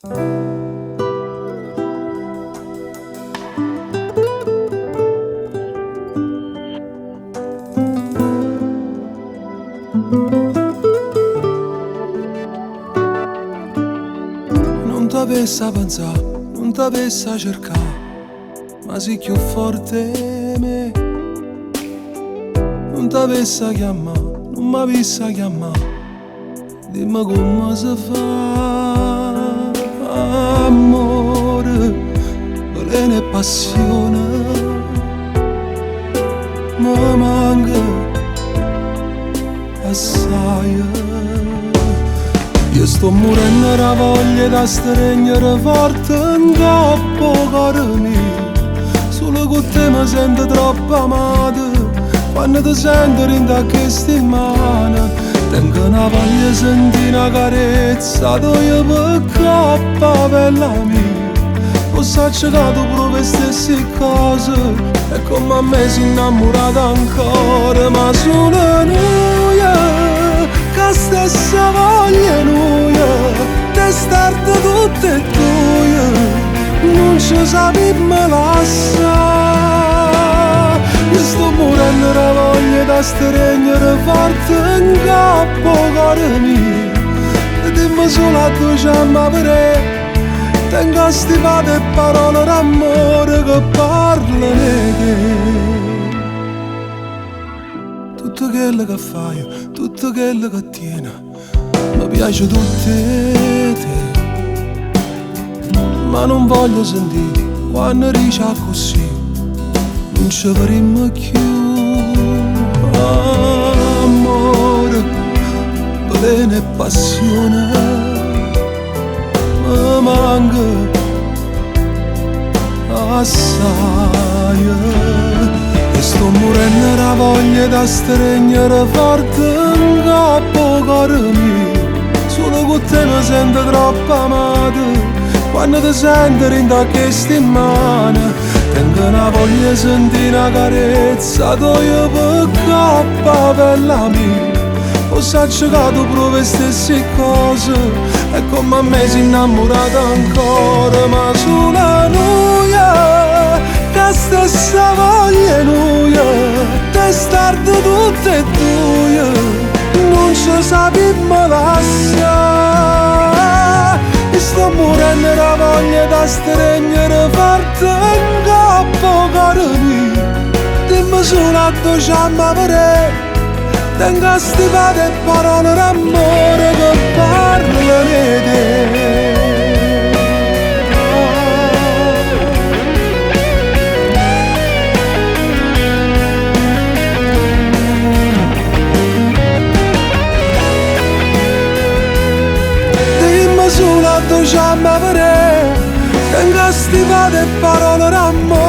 Non t'avesse a pensare, non t'avesse a cercare, ma sei più forte di me. Non t'avesse a chiamare, non m'avesse a chiamare, dimmi come si fa. Amore, veleno e passione, mi manca assai. Io sto morendo la voglia da stringere forte in coppa, caro mio. Solo con te mi sento troppo amato. Quando ti sento rinda questa in mano, tengo una voglia di sentire una carezza, dove per coppa bella mia. Ho cercato pure le stesse cose, e come a me si innamorata ancora, ma solo noi. Che stessa voglia noi, testarti tutte e due, non ci sappiamo lasciare. Io sto morendo la voglia da stringere forte in capo, caro mio. E dimmi solo a due ciamma per te, tengo stivate parole d'amore che parlano di te. Tutto quello che fai, tutto quello che tieni, mi piace tutte te. Ma non voglio sentire quando dici così, non ci faremo più. Amore, veleno e passione, mi manca assai. E sto morendo la voglia da stringere forte in capo, caro mio. Solo con te mi sento troppo amato. Quando ti sento rinda questa in mano, tengo una voglia di sentire una carezza, dove per coppa bella mia. Ho cercato pure le stesse cose, e come a me si innamorata ancora, ma solo noi. Che stessa voglia noi, testarti tutte e due, non ci sappiamo lasciare. E sto morendo la voglia da stringere forte in capo, caro mio. Dimmi solo a due ciamma per te, tengo stivate parole d'amore che parlano di te. Solo a due ciamma per te, tengo stivate parole d'amore